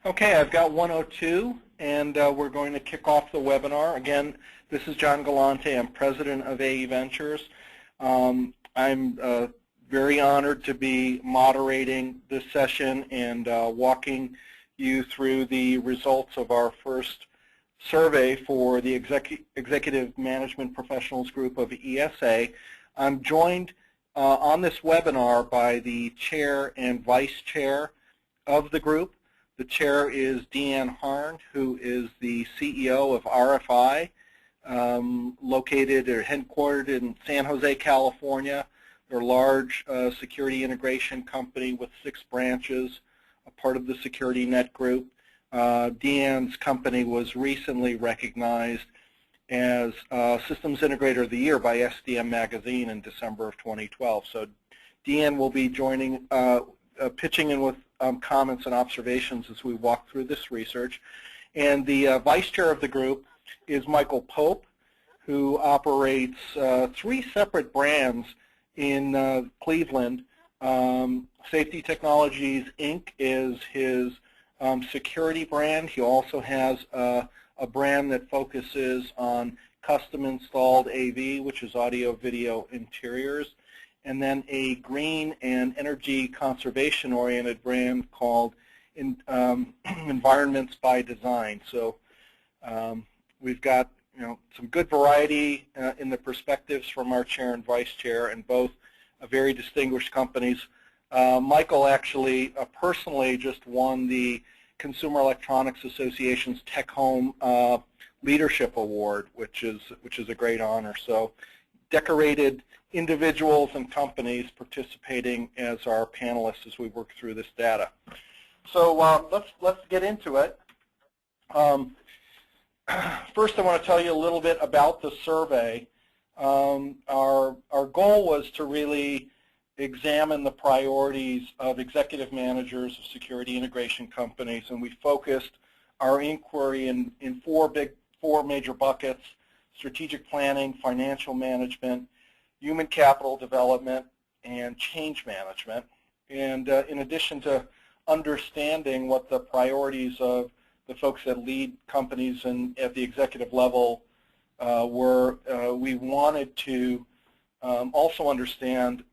Okay, I've got 102, and we're going to kick off the webinar. Again, this is John Galante. I'm president of AE Ventures. I'm very honored to be moderating this session and walking you through the results of our first survey for the Executive Management Professionals Group of ESA. I'm joined on this webinar by the chair and vice chair of the group. The chair is Deanne Harn, who is the CEO of RFI, located or headquartered in San Jose, California. They're a large security integration company with 6 branches, a part of the Security Net Group. Deanne's company was recently recognized as Systems Integrator of the Year by SDM Magazine in December of 2012. So Deanne will be joining, pitching in with comments and observations as we walk through this research. And the vice chair of the group is Michael Pope, who operates 3 separate brands in Cleveland. Safety Technologies, Inc. is his security brand. He also has a brand that focuses on custom installed AV, which is audio video interiors, and then a green and energy conservation oriented brand called Environments by Design. So we've got some good variety in the perspectives from our chair and vice chair, and both very distinguished companies. Michael actually personally just won the Consumer Electronics Association's Tech Home Leadership Award, which is a great honor. So decorated individuals and companies participating as our panelists as we work through this data. So let's get into it. First, I want to tell you a little bit about the survey. Our goal was to really examine the priorities of executive managers of security integration companies, and we focused our inquiry in four major buckets: strategic planning, financial management, human capital development, and change management. And in addition to understanding what the priorities of the folks that lead companies and at the executive level were, we wanted to also understand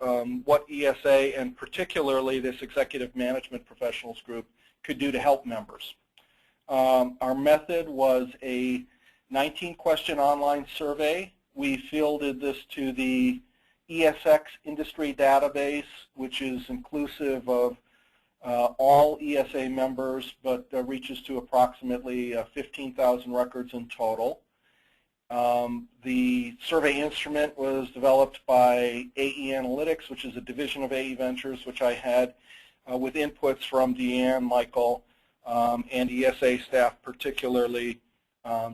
what ESA and particularly this Executive Management Professionals Group could do to help members. Our method was a 19-question online survey. We fielded this to the ESX industry database, which is inclusive of all ESA members, but reaches to approximately 15,000 records in total. The survey instrument was developed by AE Analytics, which is a division of AE Ventures, which I had with inputs from Deanne, Michael, and ESA staff, particularly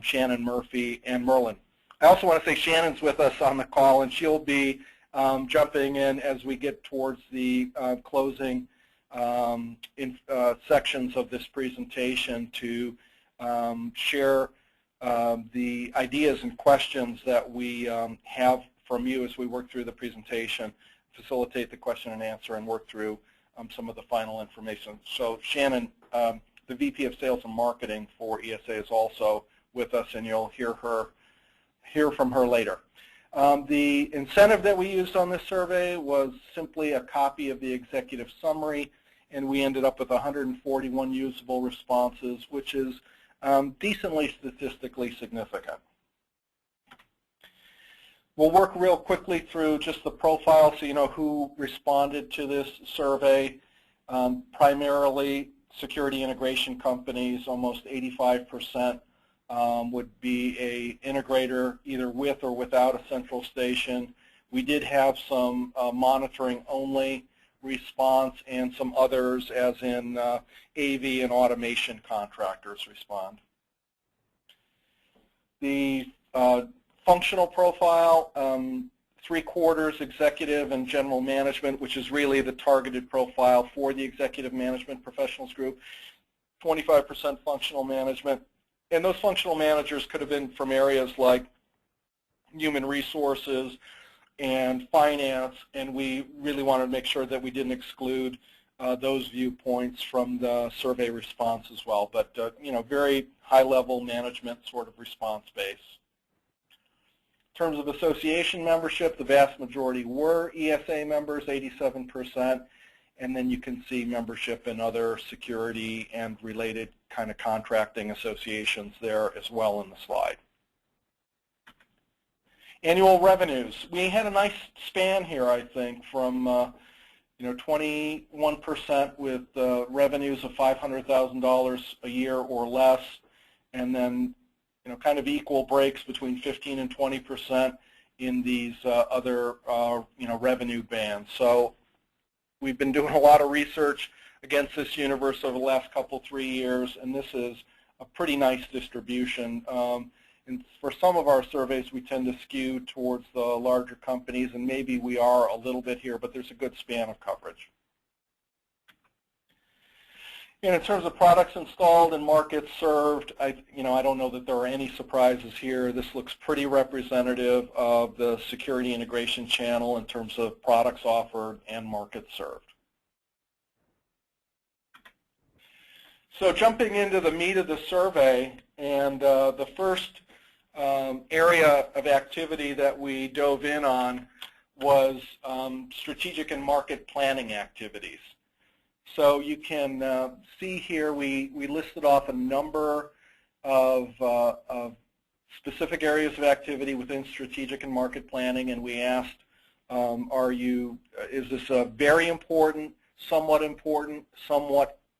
Shannon Murphy and Merlin. I also want to say Shannon's with us on the call, and she'll be jumping in as we get towards the closing sections of this presentation to share the ideas and questions that we have from you as we work through the presentation, facilitate the question and answer, and work through some of the final information. So Shannon, the VP of Sales and Marketing for ESA, is also with us, and you'll hear from her later. The incentive that we used on this survey was simply a copy of the executive summary, and we ended up with 141 usable responses, which is decently statistically significant. We'll work real quickly through just the profile so you know who responded to this survey. Primarily security integration companies, almost 85% would be an integrator either with or without a central station. We did have some monitoring only response and some others, as in AV and automation contractors respond. The functional profile, 3/4 executive and general management, which is really the targeted profile for the Executive Management Professionals Group, 25% functional management. And those functional managers could have been from areas like human resources and finance, and we really wanted to make sure that we didn't exclude those viewpoints from the survey response as well. But very high-level management sort of response base. In terms of association membership, the vast majority were ESA members, 87%, and then you can see membership in other security and related kind of contracting associations there as well in the slide. Annual revenues. We had a nice span here, I think, from 21% with revenues of $500,000 a year or less, and then kind of equal breaks between 15 and 20% in these other revenue bands. So we've been doing a lot of research against this universe over the last 3 years, and this is a pretty nice distribution. And for some of our surveys, we tend to skew towards the larger companies, and maybe we are a little bit here, but there's a good span of coverage. And in terms of products installed and markets served, I don't know that there are any surprises here. This looks pretty representative of the security integration channel in terms of products offered and markets served. So jumping into the meat of the survey, and the first area of activity that we dove in on was strategic and market planning activities. So you can see here we listed off a number of specific areas of activity within strategic and market planning, and we asked, is this a very important, somewhat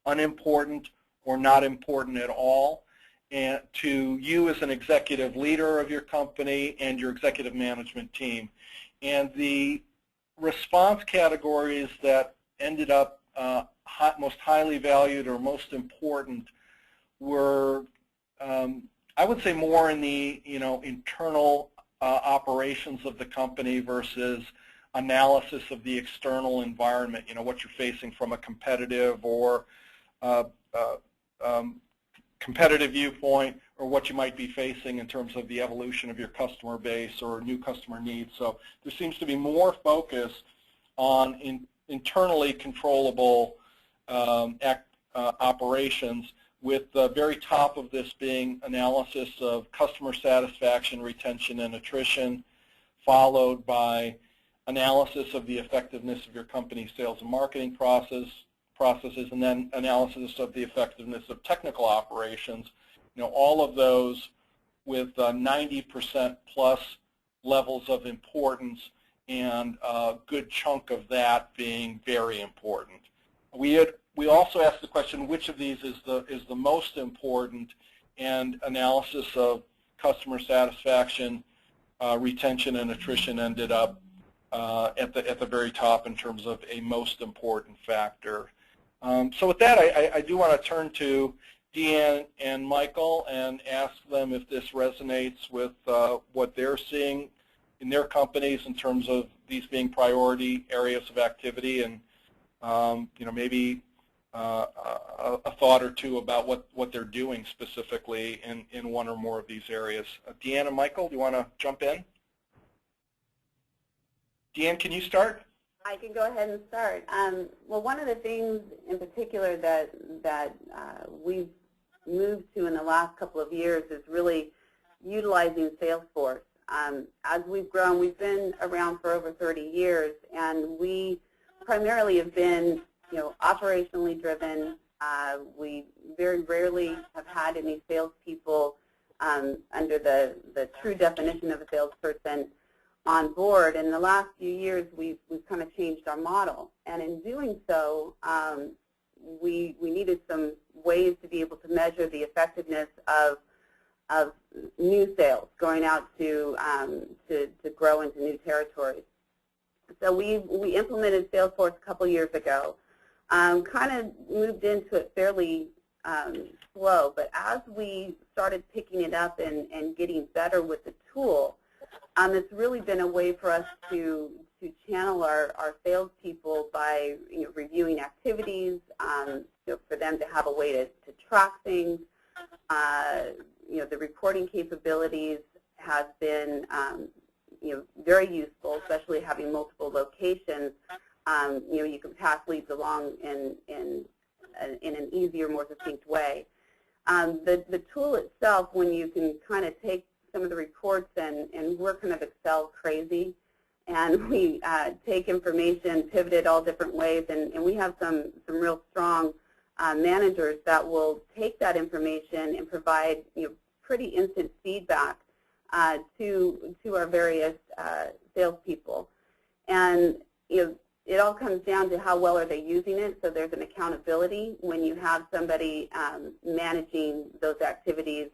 unimportant, or not important at all, and to you as an executive leader of your company and your executive management team. And the response categories that ended up most highly valued or most important were, I would say, more in the internal operations of the company versus analysis of the external environment. What you're facing from a competitive or competitive viewpoint, or what you might be facing in terms of the evolution of your customer base or new customer needs. So there seems to be more focus on internally controllable operations, with the very top of this being analysis of customer satisfaction, retention, and attrition, followed by analysis of the effectiveness of your company's sales and marketing processes, and then analysis of the effectiveness of technical operations. All of those with 90% plus levels of importance, and a good chunk of that being very important. We also asked the question, which of these is the most important, and analysis of customer satisfaction, retention, and attrition ended up at the very top in terms of a most important factor. So with that, I do want to turn to Deanne and Michael and ask them if this resonates with what they're seeing in their companies in terms of these being priority areas of activity, and maybe a thought or two about what they're doing specifically in one or more of these areas. Deanne and Michael, do you want to jump in? Deanne, can you start? I can go ahead and start. Well, one of the things in particular that we've moved to in the last couple of years is really utilizing Salesforce. As we've grown, we've been around for over 30 years, and we primarily have been operationally driven. We very rarely have had any salespeople under the true definition of a salesperson on board. In the last few years, we've kind of changed our model, and in doing so, we needed some ways to be able to measure the effectiveness of new sales going out to grow into new territories. So we implemented Salesforce a couple years ago. Kind of moved into it fairly slow, but as we started picking it up and getting better with the tool, it's really been a way for us to channel our salespeople by reviewing activities, for them to have a way to track things. The reporting capabilities have been very useful, especially having multiple locations, You can pass leads along in an easier, more succinct way. The tool itself, when you can kind of take some of the reports, and we're kind of Excel crazy, and we take information, pivot it all different ways, and we have some real strong managers that will take that information and provide pretty instant feedback to our various salespeople. And it all comes down to how well are they using it. So there's an accountability when you have somebody managing those activities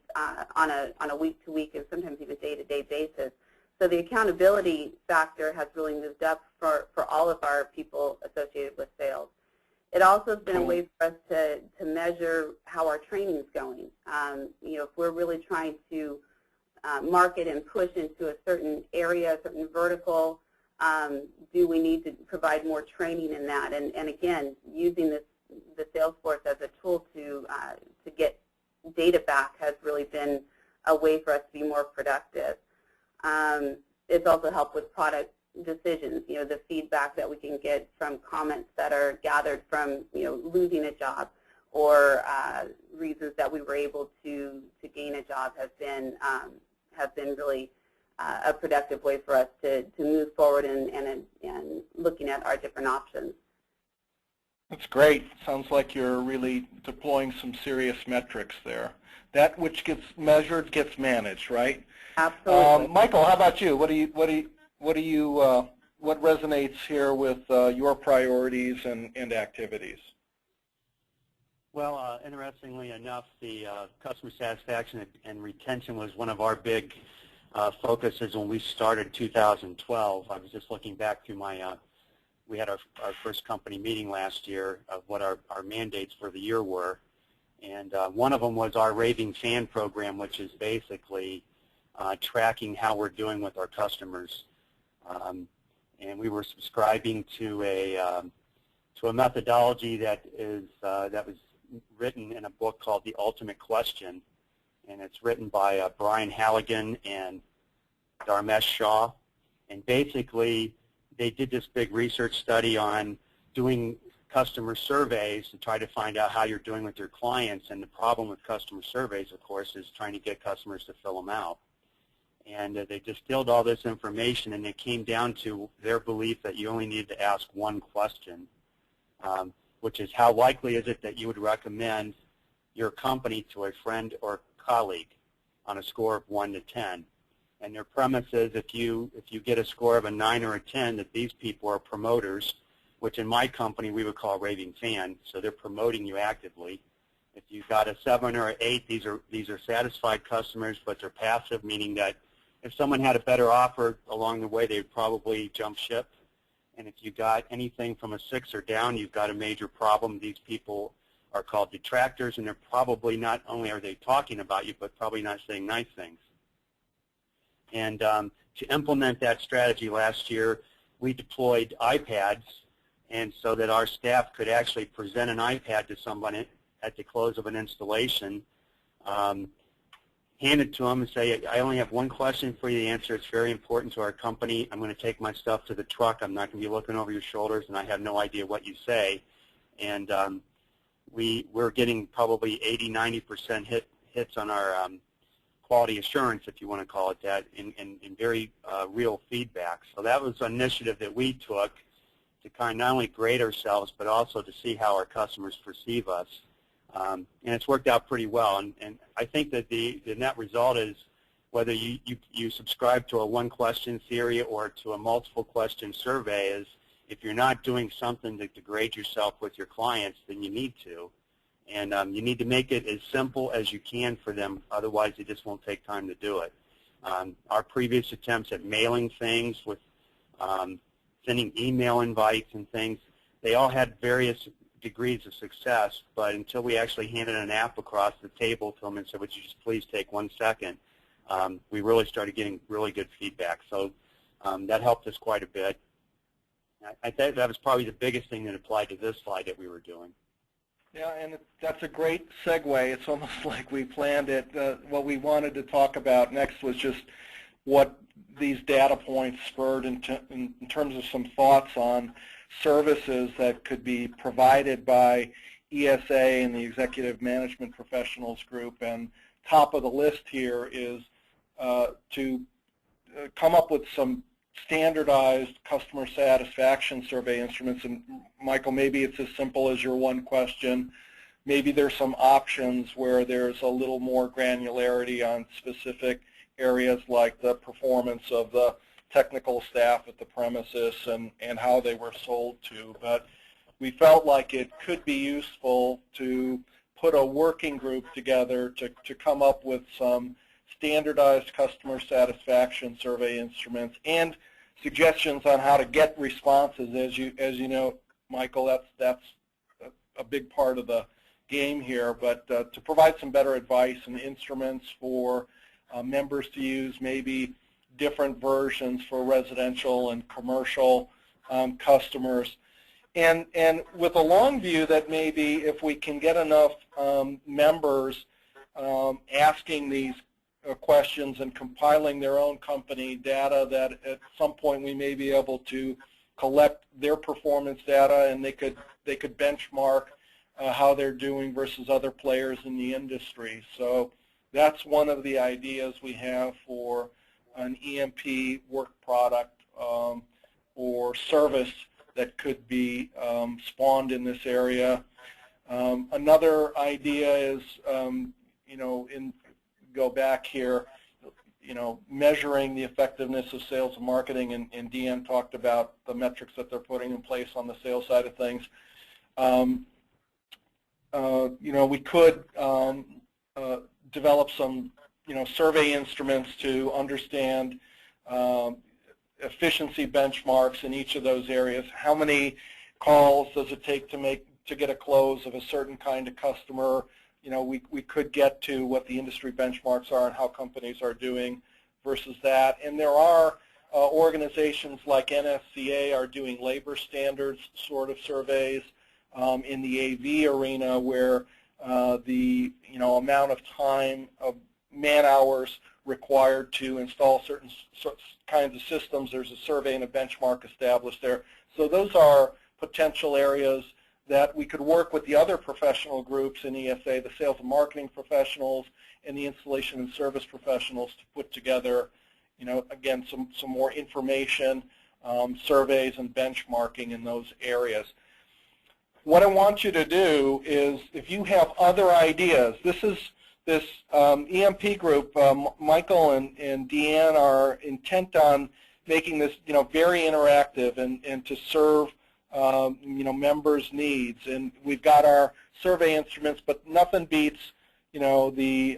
on a week-to-week and sometimes even day-to-day basis. So the accountability factor has really moved up for all of our people associated with sales. It also has been a way for us to measure how our training is going. If we're really trying to market and push into a certain area, a certain vertical, do we need to provide more training in that? And again, using the Salesforce as a tool to get data back has really been a way for us to be more productive. It's also helped with product decisions, the feedback that we can get from comments that are gathered from, losing a job, or reasons that we were able to gain a job have been really a productive way for us to move forward and looking at our different options. That's great. Sounds like you're really deploying some serious metrics there. That which gets measured gets managed, right? Absolutely. Michael, how about you? What resonates here with your priorities and activities? Well, interestingly enough, the customer satisfaction and retention was one of our big focuses when we started 2012. I was just looking back through my, we had our first company meeting last year of what our mandates for the year were. And one of them was our Raving Fan program, which is basically tracking how we're doing with our customers. And we were subscribing to a methodology that was written in a book called The Ultimate Question, and it's written by Brian Halligan and Dharmesh Shah. And basically, they did this big research study on doing customer surveys to try to find out how you're doing with your clients. And the problem with customer surveys, of course, is trying to get customers to fill them out. And they distilled all this information, and it came down to their belief that you only need to ask one question, which is how likely is it that you would recommend your company to a friend or colleague on a score of 1 to 10. And their premise is if you get a score of a 9 or a 10, that these people are promoters, which in my company we would call raving fan, so they're promoting you actively. If you've got a 7 or an 8, these are satisfied customers, but they're passive, meaning that if someone had a better offer along the way, they would probably jump ship. And if you got anything from a 6 or down, you've got a major problem. These people are called detractors, and they're probably not only are they talking about you, but probably not saying nice things. And to implement that strategy last year, we deployed iPads, and so that our staff could actually present an iPad to someone at the close of an installation, hand it to them and say, I only have one question for you to answer. It's very important to our company. I'm going to take my stuff to the truck. I'm not going to be looking over your shoulders, and I have no idea what you say. And we're getting probably 80–90% hits on our quality assurance, if you want to call it that, in very real feedback. So that was an initiative that we took to kind of not only grade ourselves, but also to see how our customers perceive us. And it's worked out pretty well. And I think that the net result is whether you subscribe to a one-question theory or to a multiple-question survey is if you're not doing something to degrade yourself with your clients, then you need to. And you need to make it as simple as you can for them. Otherwise, it just won't take time to do it. Our previous attempts at mailing things with sending email invites and things, they all had various degrees of success, but until we actually handed an app across the table to them and said, would you just please take 1 second, we really started getting really good feedback. So that helped us quite a bit. I think that was probably the biggest thing that applied to this slide that we were doing. Yeah, and that's a great segue. It's almost like we planned it. What we wanted to talk about next was just what these data points spurred in terms of some thoughts on services that could be provided by ESA and the Executive Management Professionals Group. And top of the list here is to come up with some standardized customer satisfaction survey instruments. And Michael, maybe it's as simple as your one question. Maybe there's some options where there's a little more granularity on specific areas like the performance of the technical staff at the premises and how they were sold to. But we felt like it could be useful to put a working group together to come up with some standardized customer satisfaction survey instruments and suggestions on how to get responses. As you know, Michael, that's a big part of the game here. But to provide some better advice and instruments for members to use, maybe different versions for residential and commercial customers. And with a long view that maybe if we can get enough members asking these questions and compiling their own company data, that at some point we may be able to collect their performance data and they could benchmark how they're doing versus other players in the industry. So that's one of the ideas we have for an EMP work product or service that could be spawned in this area. Another idea is, go back here, measuring the effectiveness of sales and marketing, and Deanne talked about the metrics that they're putting in place on the sales side of things. We could develop some, survey instruments to understand efficiency benchmarks in each of those areas. How many calls does it take to get a close of a certain kind of customer? We could get to what the industry benchmarks are and how companies are doing versus that. And there are organizations like NSCA are doing labor standards sort of surveys in the AV arena, where the amount of time of man hours required to install certain kinds of systems, there's a survey and a benchmark established there. So those are potential areas that we could work with the other professional groups in ESA, the sales and marketing professionals and the installation and service professionals, to put together, again, some more information, surveys and benchmarking in those areas. What I want you to do is, if you have other ideas, this EMP group, Michael and Deanne are intent on making this, very interactive and to serve, members' needs. And we've got our survey instruments, but nothing beats, the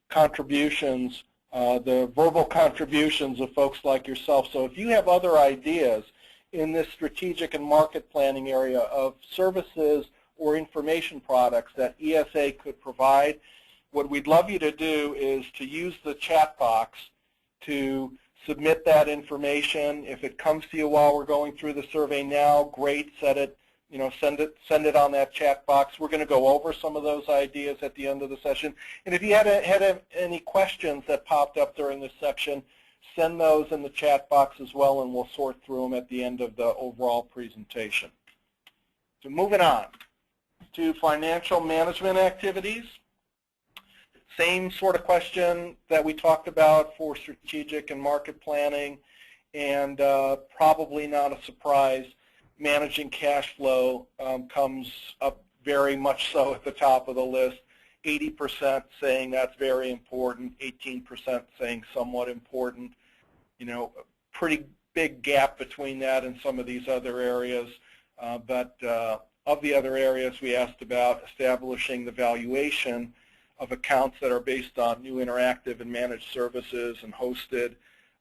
contributions, the verbal contributions of folks like yourself. So if you have other ideas in this strategic and market planning area of services or information products that ESA could provide, what we'd love you to do is to use the chat box to submit that information. If it comes to you while we're going through the survey now, great, send it on that chat box. We're going to go over some of those ideas at the end of the session. And if you had any questions that popped up during this section, send those in the chat box as well, and we'll sort through them at the end of the overall presentation. So moving on to financial management activities. Same sort of question that we talked about for strategic and market planning, and probably not a surprise, managing cash flow comes up very much so at the top of the list. 80% saying that's very important, 18% saying somewhat important. Pretty big gap between that and some of these other areas. But of the other areas, we asked about establishing the valuation of accounts that are based on new interactive and managed services and hosted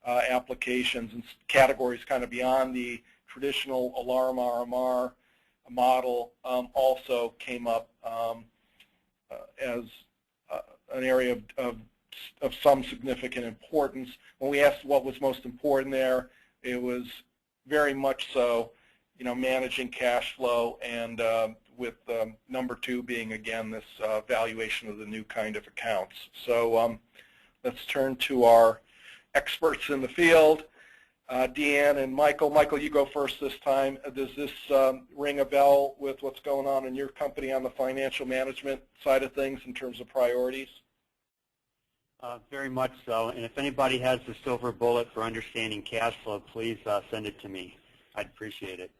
applications and categories kind of beyond the traditional alarm RMR model. Also came up as an area of some significant importance. When we asked what was most important there, it was very much so, managing cash flow, and with number 2 being, again, this valuation of the new kind of accounts. So let's turn to our experts in the field. Deanne and Michael. Michael, you go first this time. Does this ring a bell with what's going on in your company on the financial management side of things in terms of priorities? Very much so. And if anybody has the silver bullet for understanding cash flow, please send it to me. I'd appreciate it.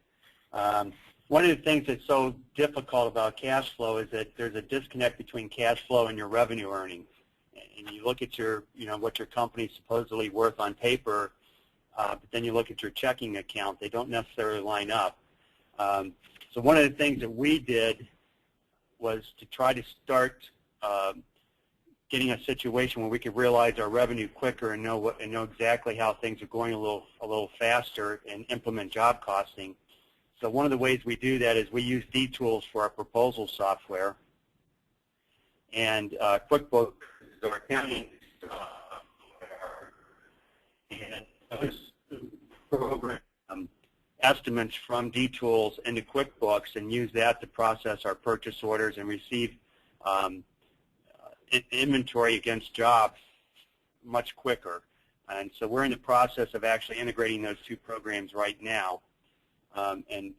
One of the things that's so difficult about cash flow is that there's a disconnect between cash flow and your revenue earnings. And you look at your, what your company's supposedly worth on paper, but then you look at your checking account, they don't necessarily line up. So one of the things that we did was to try to start getting a situation where we could realize our revenue quicker and know exactly how things are going a little faster and implement job costing. So one of the ways we do that is we use D-Tools for our proposal software, and QuickBooks is our accounting software, and those program estimates from D-Tools into QuickBooks and use that to process our purchase orders and receive inventory against jobs much quicker. And so we're in the process of actually integrating those two programs right now. And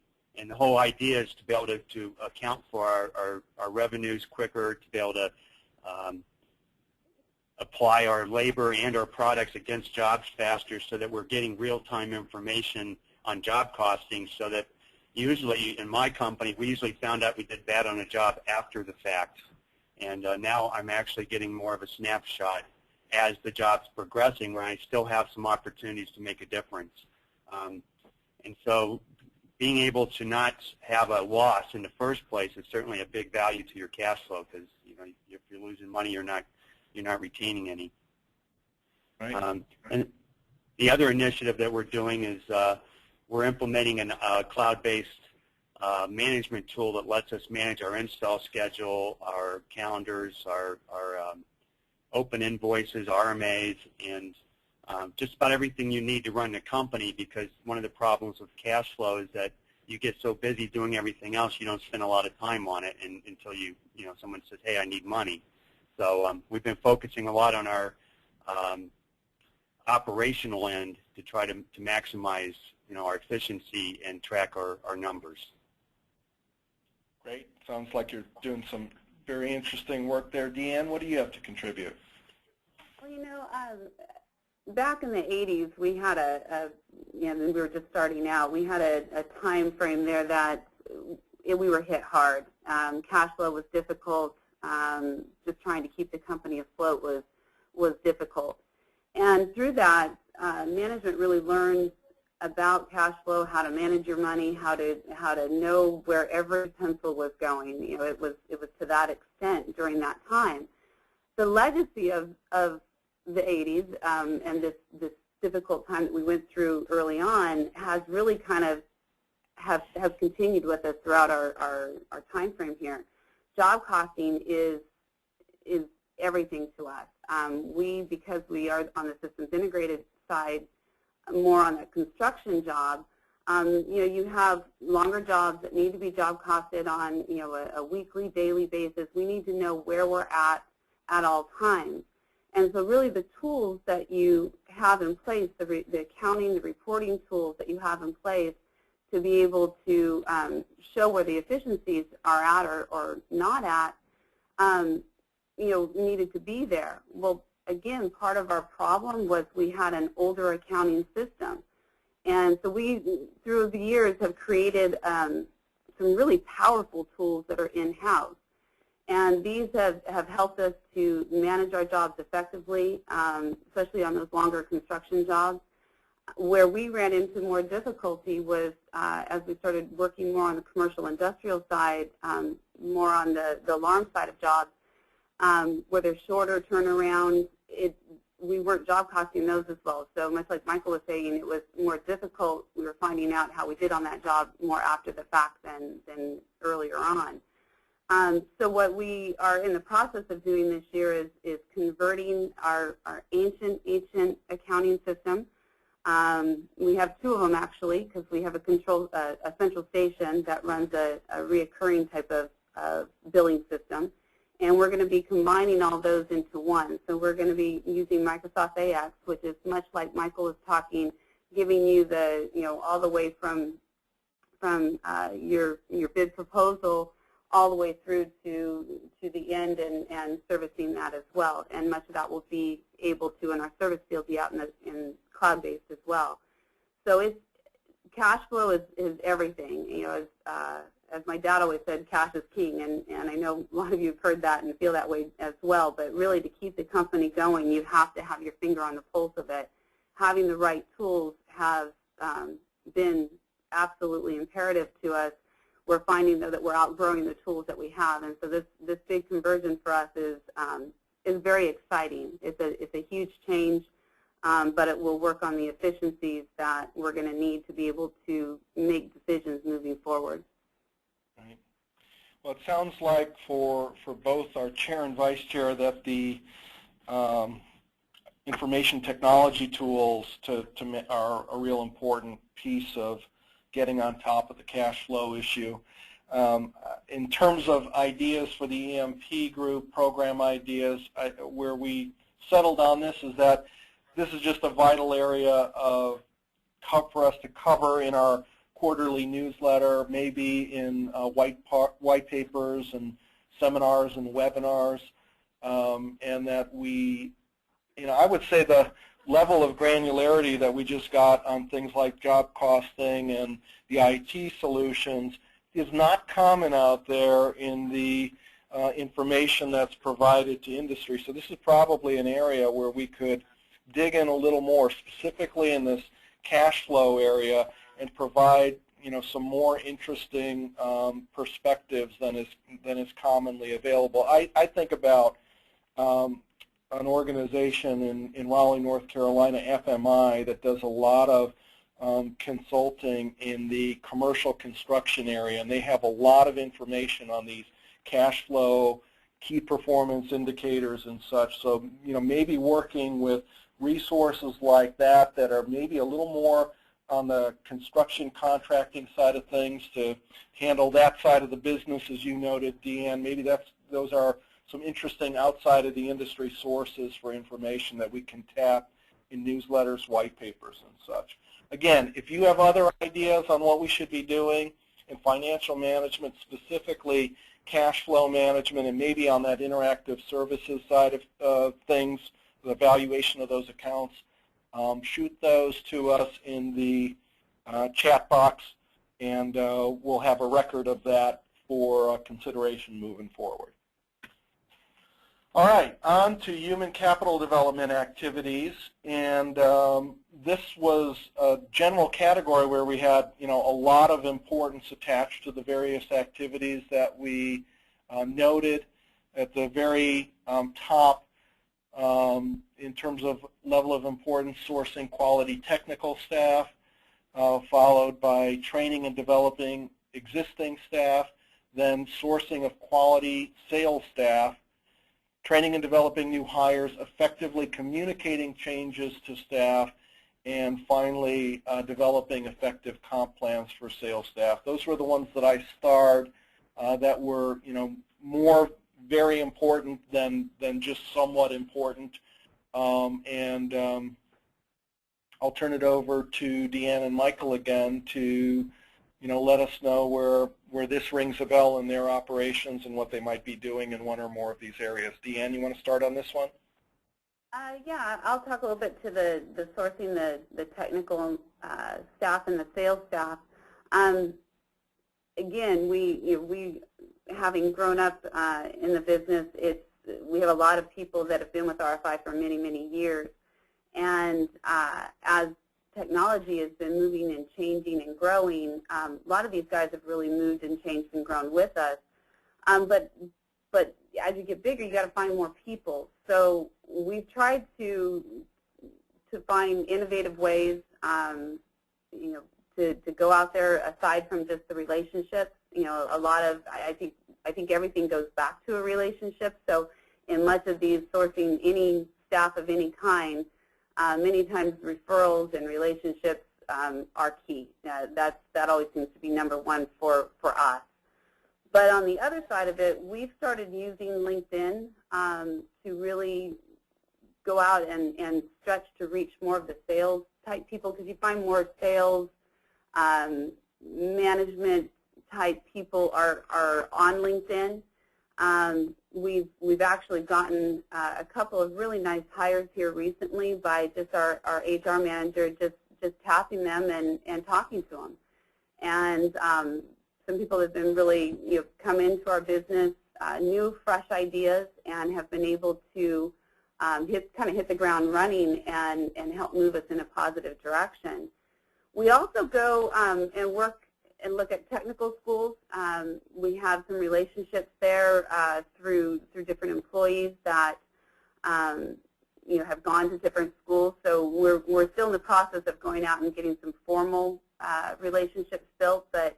the whole idea is to be able to account for our revenues quicker, to be able to apply our labor and our products against jobs faster so that we're getting real-time information on job costing, so that usually in my company, we usually found out we did bad on a job after the fact. And now I'm actually getting more of a snapshot as the job's progressing, where I still have some opportunities to make a difference. And so being able to not have a loss in the first place is certainly a big value to your cash flow, because if you're losing money, you're not retaining any. Right. And the other initiative that we're doing is we're implementing a cloud-based management tool that lets us manage our install schedule, our calendars, our open invoices, RMAs, and just about everything you need to run the company, because one of the problems with cash flow is that you get so busy doing everything else, you don't spend a lot of time on it until someone says, hey, I need money. So we've been focusing a lot on our operational end to try to maximize our efficiency and track our numbers. Great. Sounds like you're doing some very interesting work there. Deanne, what do you have to contribute? Well, back in the 80s, we had we were just starting out, we had a time frame there that we were hit hard. Cash flow was difficult. Just trying to keep the company afloat was difficult. And through that, management really learned about cash flow, how to manage your money, how to know where every pencil was going. It was to that extent during that time. The legacy of the 80s and this difficult time that we went through early on has really kind of have continued with us throughout our time frame here. Job costing is everything to us. Because we are on the systems integrated side, more on a construction job, you have longer jobs that need to be job costed on a weekly, daily basis. We need to know where we're at all times. And so really the tools that you have in place, the accounting, the reporting tools that you have in place to be able to show where the efficiencies are at or not at, needed to be there. Well, again, part of our problem was we had an older accounting system. And so we, through the years, have created some really powerful tools that are in-house. And these have helped us to manage our jobs effectively, especially on those longer construction jobs. Where we ran into more difficulty was as we started working more on the commercial industrial side, more on the alarm side of jobs, where there's shorter turnaround, we weren't job costing those as well. So much like Michael was saying, it was more difficult. We were finding out how we did on that job more after the fact than earlier on. So what we are in the process of doing this year is converting our ancient accounting system. We have two of them actually, because we have a central station that runs a reoccurring type of billing system. And we're going to be combining all those into one. So we're going to be using Microsoft AX, which is much like Michael was talking, giving you the, all the way from your bid proposal all the way through to the end and servicing that as well. And much of that will be able to, in our service field, be out in cloud-based as well. So cash flow is everything. As my dad always said, cash is king, and I know a lot of you have heard that and feel that way as well. But really, to keep the company going, you have to have your finger on the pulse of it. Having the right tools have been absolutely imperative to us. We're finding that we're outgrowing the tools that we have, and so this big conversion for us is very exciting. It's a huge change, but it will work on the efficiencies that we're going to need to be able to make decisions moving forward. Right. Well, it sounds like for both our chair and vice chair that the information technology tools are a real important piece of getting on top of the cash flow issue. In terms of ideas for the EMP group, program ideas, where we settled on this is that this is just a vital area for us to cover in our quarterly newsletter, maybe in white papers and seminars and webinars, and that we, I would say the level of granularity that we just got on things like job costing and the IT solutions is not common out there in the information that's provided to industry. So this is probably an area where we could dig in a little more, specifically in this cash flow area, and provide some more interesting perspectives than is commonly available. I think about an organization in Raleigh, North Carolina, FMI, that does a lot of consulting in the commercial construction area, and they have a lot of information on these cash flow, key performance indicators and such. So, maybe working with resources like that are maybe a little more on the construction contracting side of things to handle that side of the business, as you noted, Deanne. Maybe those are some interesting outside of the industry sources for information that we can tap in newsletters, white papers, and such. Again, if you have other ideas on what we should be doing in financial management, specifically cash flow management, and maybe on that interactive services side of things, the evaluation of those accounts, shoot those to us in the chat box, and we'll have a record of that for consideration moving forward. All right, on to human capital development activities, and this was a general category where we had, a lot of importance attached to the various activities that we noted. At the very top, in terms of level of importance, sourcing quality technical staff, followed by training and developing existing staff, then sourcing of quality sales staff, training and developing new hires, effectively communicating changes to staff, and finally developing effective comp plans for sales staff. Those were the ones that I starred that were, more very important than just somewhat important. I'll turn it over to Deanne and Michael again to, let us know where this rings a bell in their operations and what they might be doing in one or more of these areas. Deanne, you want to start on this one? Yeah, I'll talk a little bit to the sourcing the technical staff and the sales staff. Again, we having grown up in the business, we have a lot of people that have been with RFI for many, many years, and as technology has been moving and changing and growing, a lot of these guys have really moved and changed and grown with us. But as you get bigger, you got to find more people. So we've tried to find innovative ways, to go out there aside from just the relationships. A lot of I think everything goes back to a relationship. So in much of these sourcing any staff of any kind, many times referrals and relationships are key. That always seems to be number one for us. But on the other side of it, we've started using LinkedIn to really go out and stretch to reach more of the sales type people, because you find more sales, management type people are on LinkedIn. We've actually gotten a couple of really nice hires here recently by just our HR manager just tapping them and talking to them. And some people have been really, come into our business, new, fresh ideas, and have been able to kind of hit the ground running and help move us in a positive direction. We also go and work and look at technical schools. We have some relationships there through different employees that have gone to different schools. So we're still in the process of going out and getting some formal relationships built, but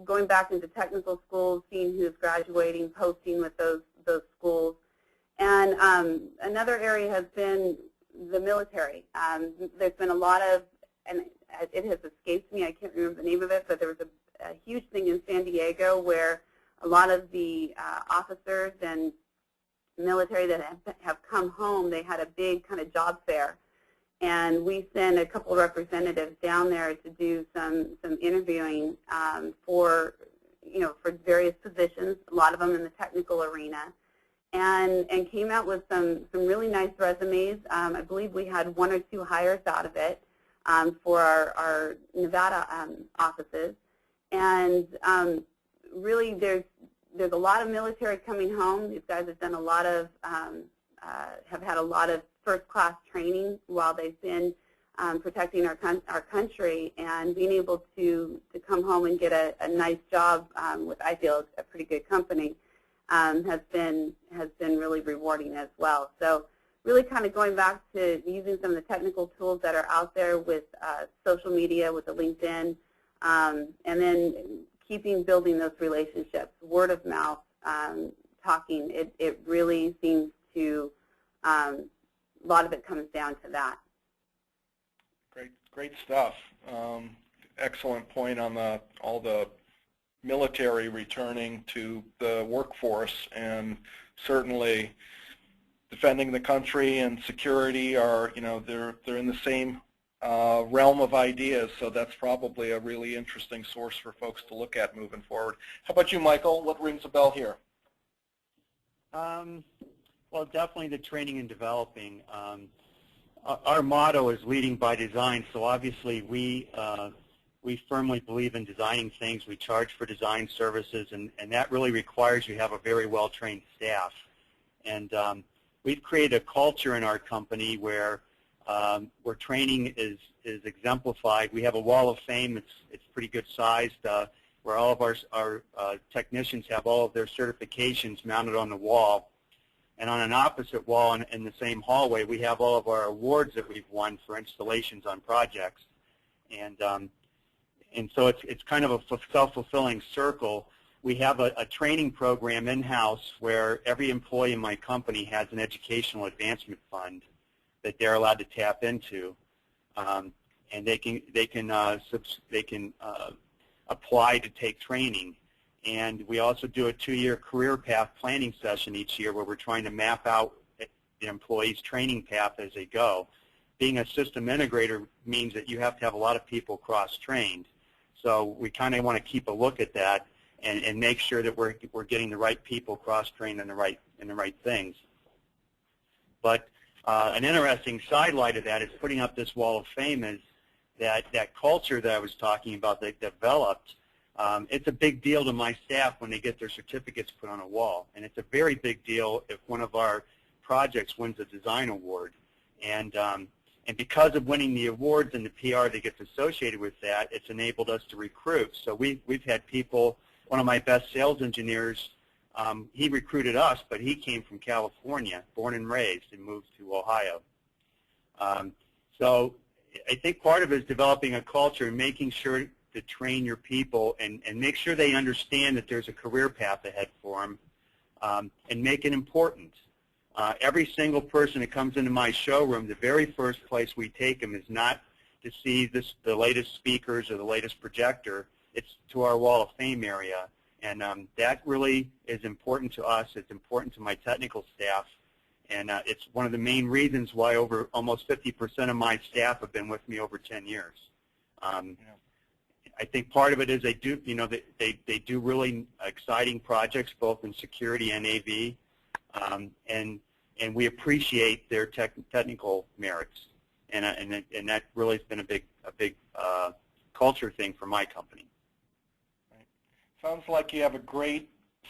going back into technical schools, seeing who's graduating, posting with those schools. And another area has been the military. There's been a lot of, and it has escaped me, I can't remember the name of it, but there was a huge thing in San Diego where a lot of the officers and military that have come home, they had a big kind of job fair. And we sent a couple of representatives down there to do some interviewing for various positions, a lot of them in the technical arena, and came out with some really nice resumes. I believe we had 1 or 2 hires out of it for our Nevada offices. And really there's a lot of military coming home. These guys have done a lot of, have had a lot of first-class training while they've been protecting our country, and being able to come home and get a nice job with, I feel, a pretty good company has been really rewarding as well. So really kind of going back to using some of the technical tools that are out there with social media, with the LinkedIn, and then building those relationships, word of mouth, talking. It really seems to, a lot of it comes down to that. Great stuff. Excellent point on all the military returning to the workforce, and certainly defending the country and security are, they're in the same realm of ideas, so that's probably a really interesting source for folks to look at moving forward. How about you, Michael? What rings a bell here? Well, definitely the training and developing. Our motto is leading by design, so obviously we firmly believe in designing things. We charge for design services, and that really requires you have a very well-trained staff. And we've created a culture in our company where training is exemplified. We have a wall of fame. It's pretty good sized, where all of our technicians have all of their certifications mounted on the wall. And on an opposite wall in the same hallway, we have all of our awards that we've won for installations on projects. And so it's kind of a self-fulfilling circle. We have a training program in-house where every employee in my company has an educational advancement fund that they're allowed to tap into, and they can apply to take training. And we also do a 2-year career path planning session each year where we're trying to map out the employee's training path as they go. Being a system integrator means that you have to have a lot of people cross-trained. So we kind of want to keep a look at that and make sure that we're getting the right people cross-trained in the right things. But an interesting sidelight of that is putting up this wall of fame is that culture that I was talking about that developed. It's a big deal to my staff when they get their certificates put on a wall, and it's a very big deal if one of our projects wins a design award. And because of winning the awards and the PR that gets associated with that, it's enabled us to recruit. So we've had people, one of my best sales engineers, he recruited us, but he came from California, born and raised, and moved to Ohio. So I think part of it is developing a culture and making sure to train your people and make sure they understand that there's a career path ahead for them, and make it important. Every single person that comes into my showroom, the very first place we take them is not to see the latest speakers or the latest projector. It's to our Wall of Fame area. And that really is important to us. It's important to my technical staff. And it's one of the main reasons why over almost 50% of my staff have been with me over 10 years. I think part of it is they do, they do really exciting projects both in security and AV, and we appreciate their technical merits, and that really has been a big culture thing for my company. Right. Sounds like you have a great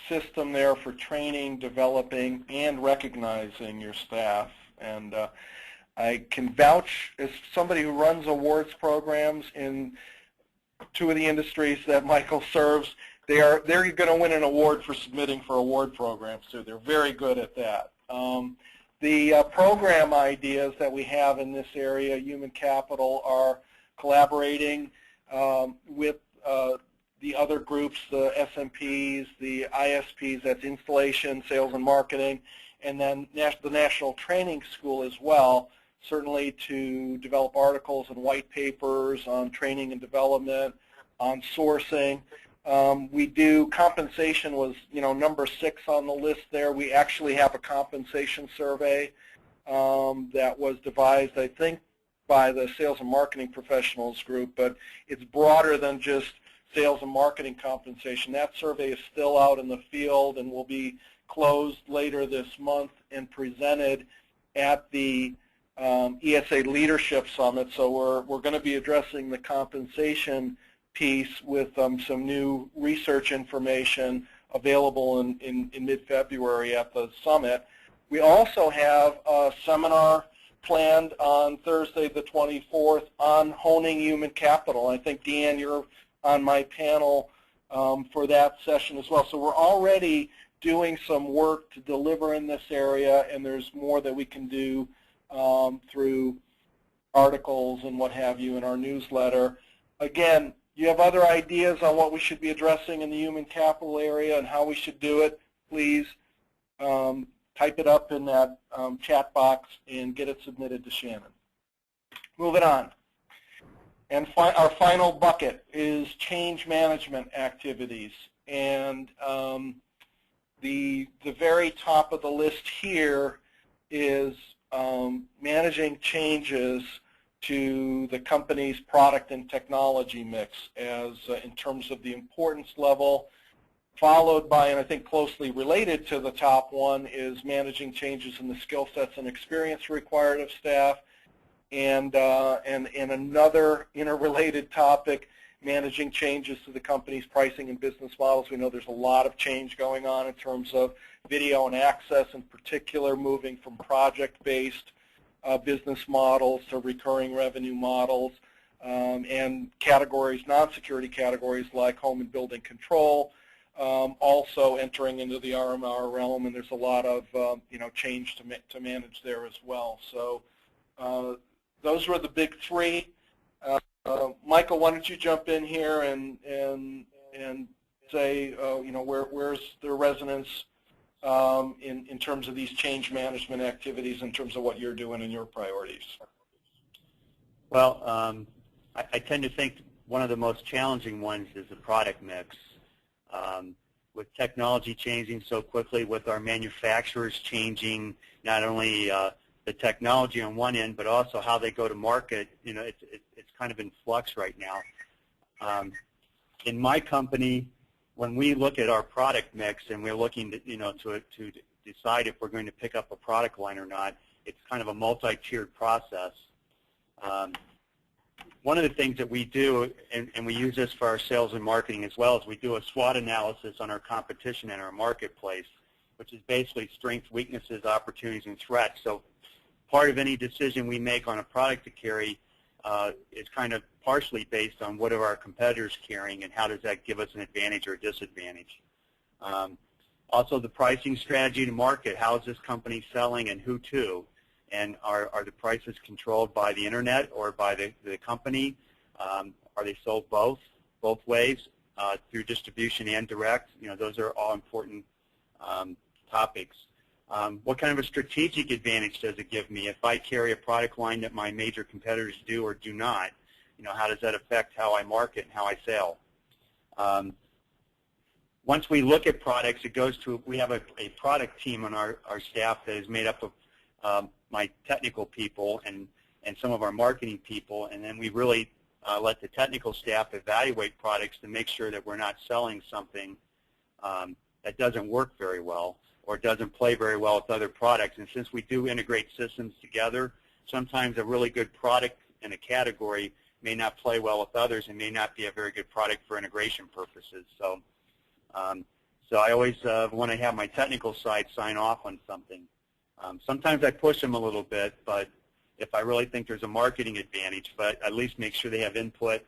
system there for training, developing, and recognizing your staff, and I can vouch as somebody who runs awards programs in 2 of the industries that Michael serves. They're going to win an award for submitting for award programs too. They're very good at that. The program ideas that we have in this area, human capital, are collaborating with the other groups, the SMPs, the ISPs, that's installation, sales and marketing, and then the National Training School as well, certainly to develop articles and white papers on training and development, on sourcing. We do, compensation was, number 6 on the list there. We actually have a compensation survey that was devised, I think, by the Sales and Marketing Professionals group, but it's broader than just sales and marketing compensation. That survey is still out in the field and will be closed later this month and presented at the ESA Leadership Summit. So we're going to be addressing the compensation piece with some new research information available in mid-February at the summit. We also have a seminar planned on Thursday the 24th on honing human capital. I think, Deanne, you're on my panel for that session as well. So we're already doing some work to deliver in this area, and there's more that we can do through articles and what have you in our newsletter. Again, you have other ideas on what we should be addressing in the human capital area and how we should do it, please type it up in that chat box and get it submitted to Shannon. Moving on. And our final bucket is change management activities. And the very top of the list here is managing changes to the company's product and technology mix as in terms of the importance level, followed by, and I think closely related to the top one, is managing changes in the skill sets and experience required of staff, and another interrelated topic, managing changes to the company's pricing and business models. We know there's a lot of change going on in terms of video and access, in particular moving from project-based business models to recurring revenue models, and categories, non-security categories like home and building control, also entering into the RMR realm, and there's a lot of change to manage there as well. So those were the big 3. Michael, why don't you jump in here and say, where's the resonance in terms of these change management activities, in terms of what you're doing and your priorities? Well, I tend to think one of the most challenging ones is the product mix. With technology changing so quickly, with our manufacturers changing not only the technology on one end, but also how they go to market, it's kind of in flux right now. In my company, when we look at our product mix and we're looking to, to decide if we're going to pick up a product line or not, it's kind of a multi-tiered process. One of the things that we do, and we use this for our sales and marketing as well, is we do a SWOT analysis on our competition in our marketplace, which is basically strengths, weaknesses, opportunities, and threats. So part of any decision we make on a product to carry is kind of partially based on what are our competitors carrying and how does that give us an advantage or a disadvantage. Also the pricing strategy to market, how is this company selling and who to? And are the prices controlled by the internet or by the company? Are they sold both ways, through distribution and direct? Those are all important topics. What kind of a strategic advantage does it give me if I carry a product line that my major competitors do or do not? How does that affect how I market and how I sell? Once we look at products, it goes to, we have a product team on our staff that is made up of my technical people and some of our marketing people, and then we really let the technical staff evaluate products to make sure that we're not selling something that doesn't work very well or doesn't play very well with other products. And since we do integrate systems together, sometimes a really good product in a category may not play well with others and may not be a very good product for integration purposes. So, so I always want to have my technical side sign off on something. Sometimes I push them a little bit, but if I really think there's a marketing advantage, but at least make sure they have input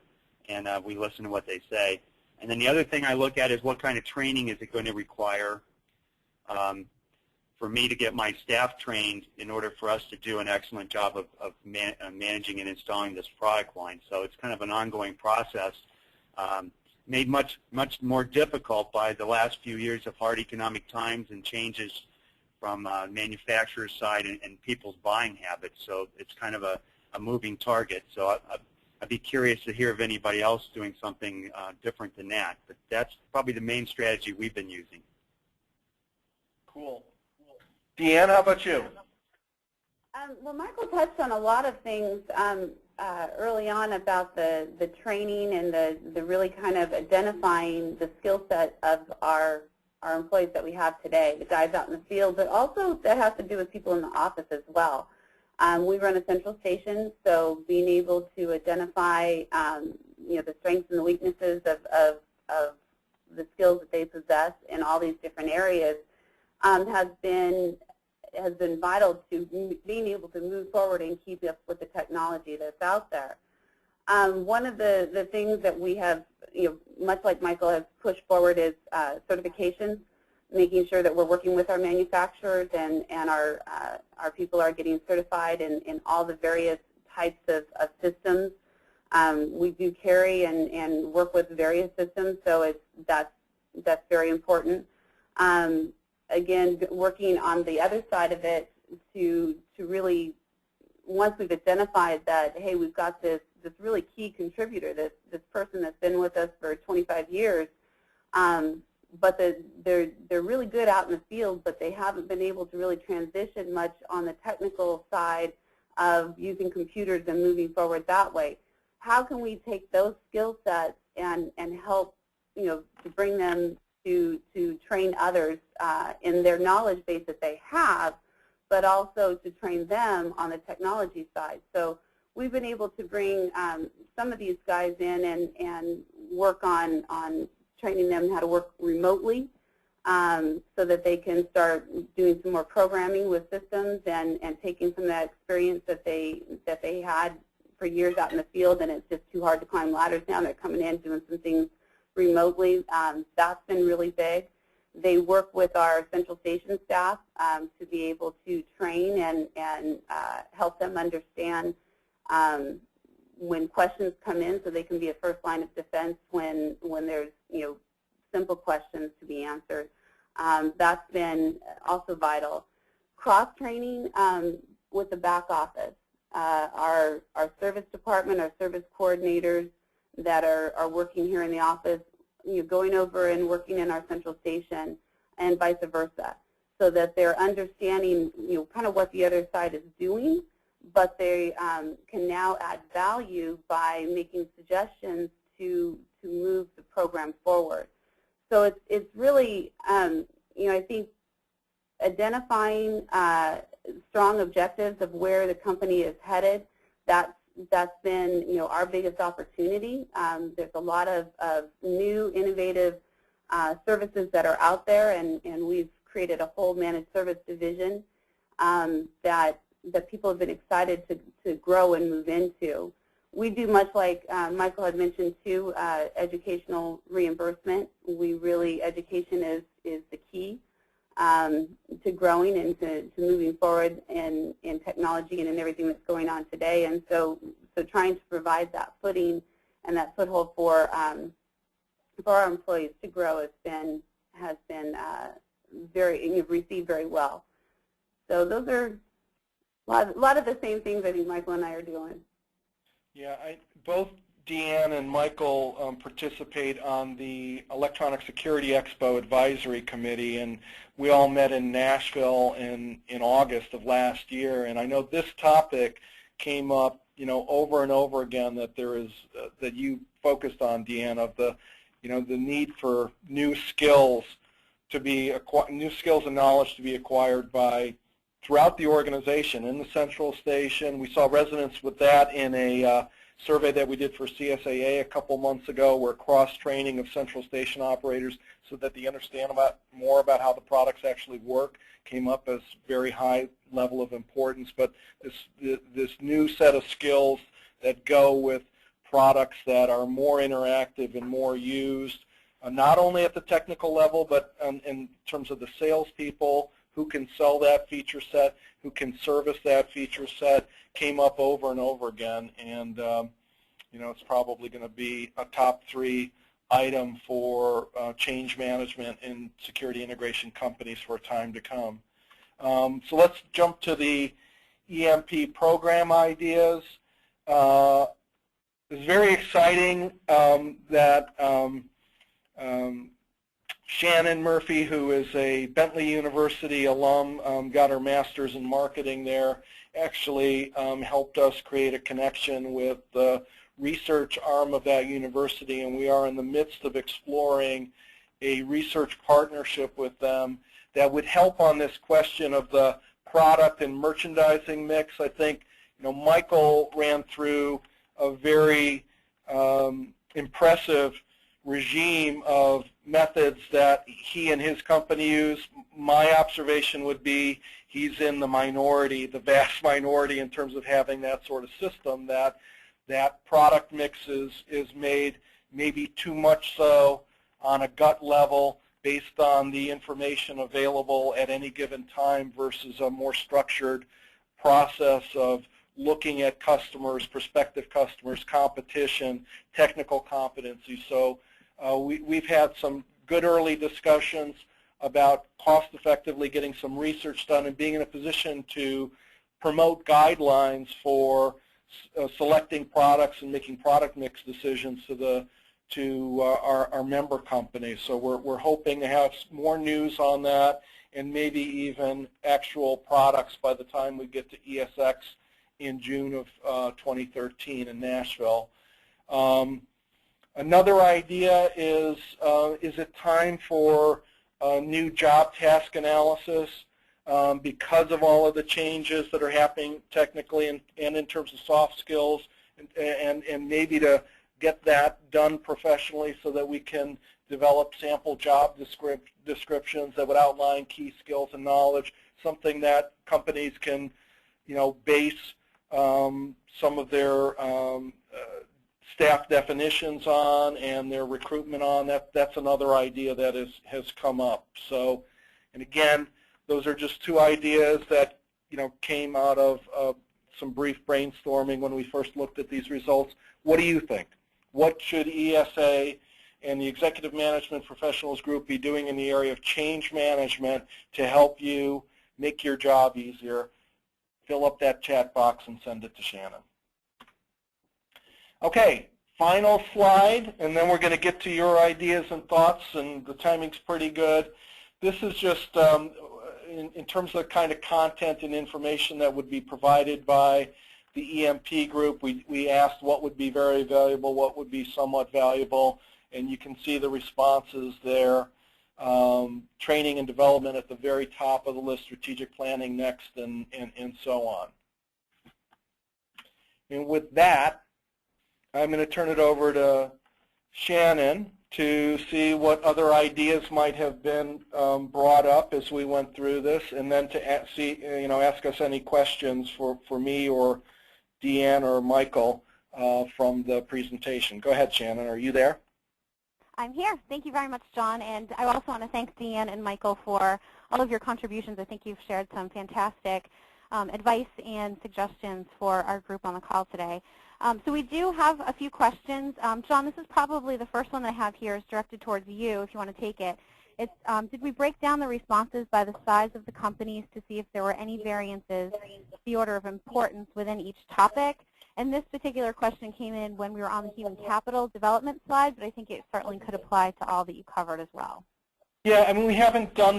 and we listen to what they say. And then the other thing I look at is what kind of training is it going to require for me to get my staff trained in order for us to do an excellent job of managing and installing this product line. So it's kind of an ongoing process, made much more difficult by the last few years of hard economic times and changes from manufacturer's side and people's buying habits. So it's kind of a moving target. So I'd be curious to hear of anybody else doing something different than that. But that's probably the main strategy we've been using. Cool. Deanne, how about you? Well, Michael touched on a lot of things early on about the training and the really kind of identifying the skill set of our employees that we have today, the guys out in the field, but also that has to do with people in the office as well. We run a central station, so being able to identify the strengths and the weaknesses of the skills that they possess in all these different areas has been vital to being able to move forward and keep up with the technology that's out there. One of the things that we have, much like Michael has pushed forward, is certifications, making sure that we're working with our manufacturers and our people are getting certified in all the various types of systems. We do carry and work with various systems, so that's very important. Again, working on the other side of it to really, once we've identified that, hey, we've got this really key contributor, this person that's been with us for 25 years, but they're really good out in the field, but they haven't been able to really transition much on the technical side of using computers and moving forward that way. How can we take those skill sets and help, to bring them to train others in their knowledge base that they have, but also to train them on the technology side. So we've been able to bring some of these guys in and work on training them how to work remotely so that they can start doing some more programming with systems and taking some of that experience that they had for years out in the field, and it's just too hard to climb ladders now. They're coming in doing some things remotely. That's been really big. They work with our central station staff to be able to train and help them understand when questions come in, so they can be a first line of defense when there's simple questions to be answered. That's been also vital. Cross-training with the back office. Our service department, our service coordinators that are working here in the office, going over and working in our central station and vice versa, so that they're understanding kind of what the other side is doing, but they can now add value by making suggestions to move the program forward. So it's really, I think identifying strong objectives of where the company is headed, that's been our biggest opportunity. There's a lot of new innovative services that are out there, and we've created a whole managed service division that people have been excited to grow and move into. We do much like Michael had mentioned too, educational reimbursement. Education is the key to growing and to moving forward in technology and in everything that's going on today. And so trying to provide that footing and that foothold for our employees to grow has been received very well. So those are a lot of the same things I think Michael and I are doing. Yeah, both Deanne and Michael participate on the Electronic Security Expo Advisory Committee, and we all met in Nashville in August of last year. And I know this topic came up, over and over again that there is that you focused on, Deanne, of the, the need for new skills to be new skills and knowledge to be acquired by throughout the organization in the central station. We saw resonance with that in a survey that we did for CSAA a couple months ago, where cross-training of central station operators so that they understand more about how the products actually work came up as very high level of importance. But this new set of skills that go with products that are more interactive and more used, not only at the technical level, but in terms of the salespeople who can sell that feature set, who can service that feature set, came up over and over again. And it's probably going to be a top 3 item for change management in security integration companies for time to come. So let's jump to the EMP program ideas. It's very exciting that Shannon Murphy, who is a Bentley University alum, got her master's in marketing there, actually helped us create a connection with the research arm of that university, and we are in the midst of exploring a research partnership with them that would help on this question of the product and merchandising mix. I think Michael ran through a very impressive regime of methods that he and his company use. My observation would be he's in the minority, the vast minority, in terms of having that sort of system, that product mix is made maybe too much so on a gut level based on the information available at any given time versus a more structured process of looking at customers, prospective customers, competition, technical competency. So we've had some good early discussions about cost-effectively getting some research done and being in a position to promote guidelines for selecting products and making product mix decisions to our member companies. So we're hoping to have more news on that and maybe even actual products by the time we get to ESX in June of 2013 in Nashville. Another idea is it time for new job task analysis? Because of all of the changes that are happening technically and in terms of soft skills, and maybe to get that done professionally so that we can develop sample job descriptions that would outline key skills and knowledge, something that companies can base some of their staff definitions on and their recruitment on. That's another idea that has come up. So, and again, those are just 2 ideas that came out of some brief brainstorming when we first looked at these results. What do you think? What should ESA and the Executive Management Professionals Group be doing in the area of change management to help you make your job easier? Fill up that chat box and send it to Shannon. Okay, final slide, and then we're going to get to your ideas and thoughts, and the timing's pretty good. This is just in terms of the kind of content and information that would be provided by the EMP group. We asked what would be very valuable, what would be somewhat valuable, and you can see the responses there. Training and development at the very top of the list, strategic planning next, and so on. And with that, I'm going to turn it over to Shannon to see what other ideas might have been brought up as we went through this, and then to ask us any questions for me or Deanne or Michael from the presentation. Go ahead, Shannon. Are you there? I'm here. Thank you very much, John. And I also want to thank Deanne and Michael for all of your contributions. I think you've shared some fantastic advice and suggestions for our group on the call today. So we do have a few questions. John, this is probably the first one that I have here is directed towards you, if you want to take it. It's, did we break down the responses by the size of the companies to see if there were any variances, the order of importance within each topic? And this particular question came in when we were on the human capital development slide, but I think it certainly could apply to all that you covered as well. Yeah, I mean, we haven't run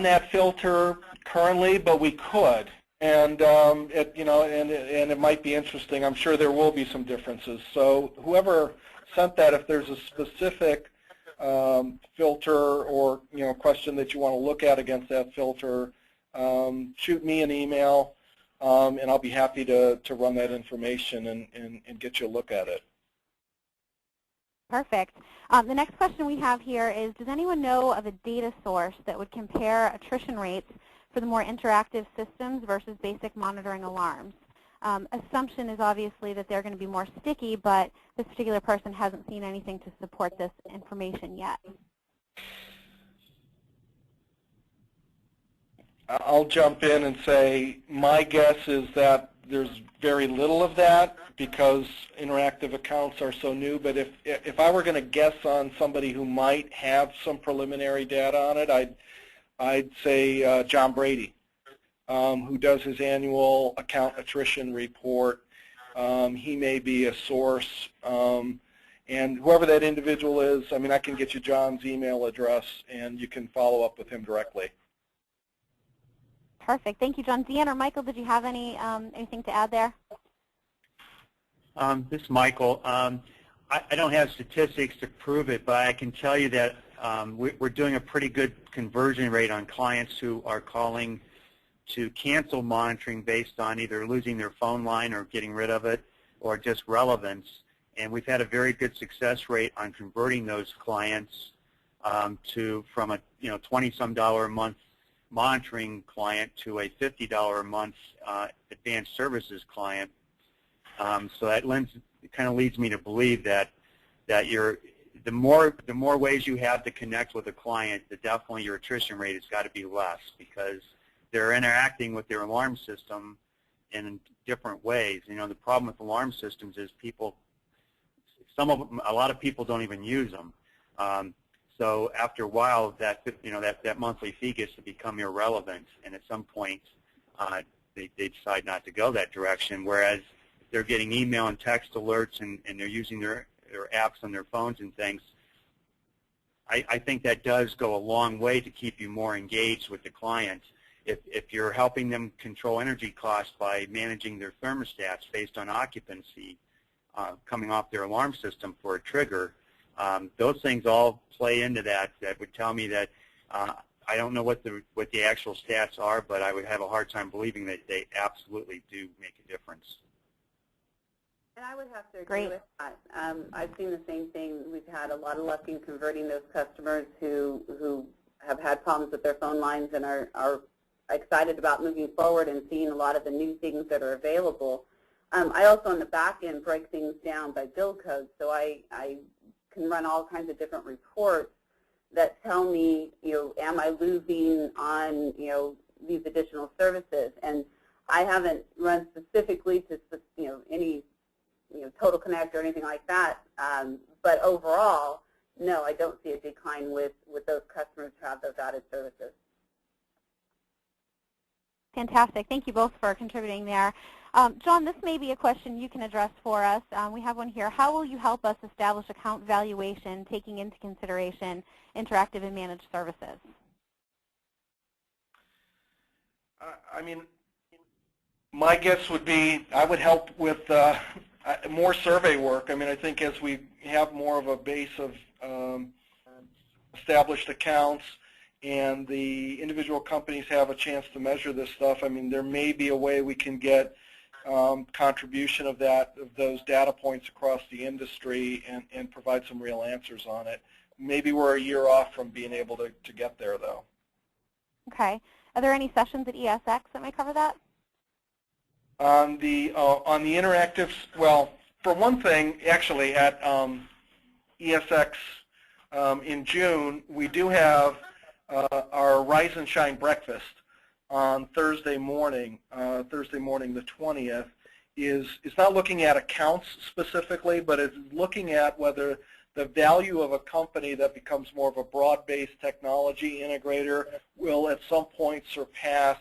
that filter currently, but we could. And it might be interesting. I'm sure there will be some differences. So whoever sent that, if there's a specific filter or question that you want to look at against that filter, shoot me an email, and I'll be happy to run that information and get you a look at it. Perfect. The next question we have here is, does anyone know of a data source that would compare attrition rates for the more interactive systems versus basic monitoring alarms? Assumption is obviously that they're going to be more sticky, but this particular person hasn't seen anything to support this information yet. I'll jump in and say my guess is that there's very little of that because interactive accounts are so new. But if I were going to guess on somebody who might have some preliminary data on it, I'd say John Brady, who does his annual account attrition report. He may be a source. And whoever that individual is, I mean, I can get you John's email address, and you can follow up with him directly. Perfect. Thank you, John. Deanne or Michael, did you have anything to add there? This is Michael. I don't have statistics to prove it, but I can tell you that we're doing a pretty good conversion rate on clients who are calling to cancel monitoring based on either losing their phone line or getting rid of it or just relevance. And we've had a very good success rate on converting those clients from a $20-some a month monitoring client to a $50 a month advanced services client. So that kind of leads me to believe that the more ways you have to connect with a client, definitely your attrition rate has got to be less because they're interacting with their alarm system in different ways. The problem with alarm systems is a lot of people don't even use them. So after a while, that monthly fee gets to become irrelevant, and at some point, they decide not to go that direction. Whereas they're getting email and text alerts, and they're using their apps on their phones and things. I think that does go a long way to keep you more engaged with the client. If you're helping them control energy costs by managing their thermostats based on occupancy coming off their alarm system for a trigger, those things all play into that. That would tell me that I don't know what the actual stats are, but I would have a hard time believing that they absolutely do make a difference. And I would have to agree with that. I've seen the same thing. We've had a lot of luck in converting those customers who have had problems with their phone lines and are excited about moving forward and seeing a lot of the new things that are available. I also, on the back end, break things down by bill code, so I can run all kinds of different reports that tell me, am I losing on, these additional services? And I haven't run specifically to, any, total connect or anything like that. But overall, no, I don't see a decline with those customers who have those added services. Fantastic. Thank you both for contributing there. John, this may be a question you can address for us. We have one here. How will you help us establish account valuation taking into consideration interactive and managed services? I mean, my guess would be I would help with more survey work. I mean, I think as we have more of a base of established accounts and the individual companies have a chance to measure this stuff, I mean, there may be a way we can get contribution of those data points across the industry and provide some real answers on it. Maybe we're a year off from being able to get there, though. Okay. Are there any sessions at ESX that might cover that? On the interactives, well, for one thing, actually at ESX in June, we do have our Rise and Shine breakfast on Thursday morning the 20th. Is not looking at accounts specifically, but is looking at whether the value of a company that becomes more of a broad-based technology integrator will at some point surpass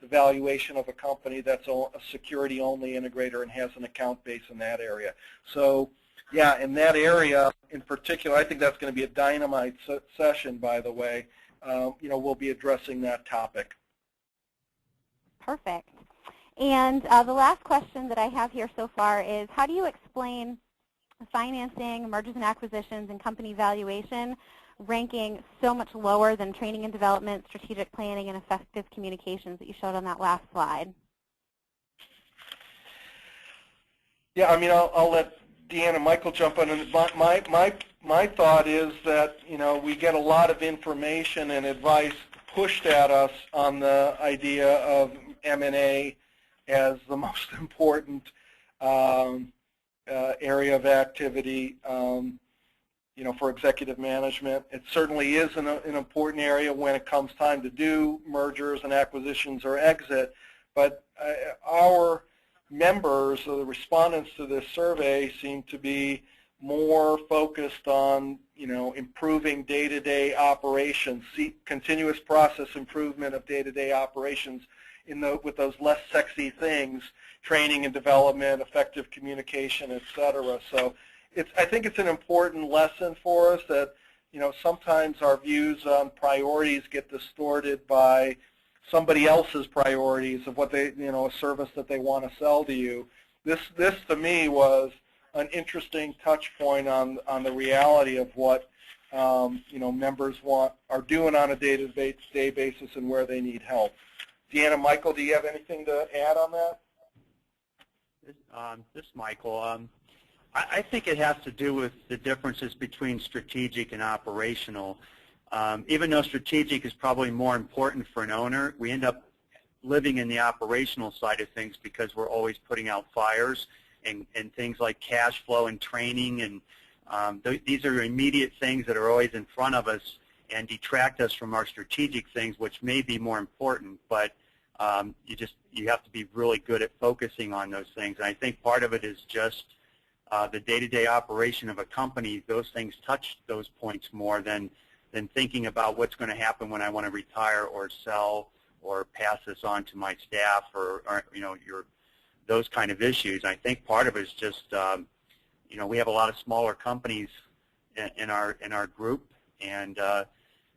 valuation of a company that's a security-only integrator and has an account base in that area. So, yeah, in that area in particular, I think that's going to be a dynamite session, by the way. We'll be addressing that topic. Perfect. And the last question that I have here so far is, how do you explain financing, mergers and acquisitions, and company valuation ranking so much lower than training and development, strategic planning, and effective communications that you showed on that last slide? Yeah, I mean, I'll let Deanna and Michael jump in. And my thought is that, we get a lot of information and advice pushed at us on the idea of M&A as the most important area of activity, for executive management. It certainly is an important area when it comes time to do mergers and acquisitions or exit, but our members, or the respondents to this survey, seem to be more focused on, improving day-to-day operations, continuous process improvement of day-to-day operations with those less sexy things, training and development, effective communication, et cetera. So I think it's an important lesson for us that, sometimes our views on priorities get distorted by somebody else's priorities of what they, a service that they want to sell to you. This to me was an interesting touch point on the reality of what members are doing on a day-to-day basis and where they need help. Deanna, Michael, do you have anything to add on that? This is Michael. I think it has to do with the differences between strategic and operational. Even though strategic is probably more important for an owner, we end up living in the operational side of things because we're always putting out fires and things like cash flow and training, and these are immediate things that are always in front of us and detract us from our strategic things, which may be more important, but you have to be really good at focusing on those things. And I think part of it is just the day-to-day operation of a company. Those things touch those points more than thinking about what's going to happen when I want to retire or sell or pass this on to my staff or those kind of issues. I think part of it is just, we have a lot of smaller companies in our group, and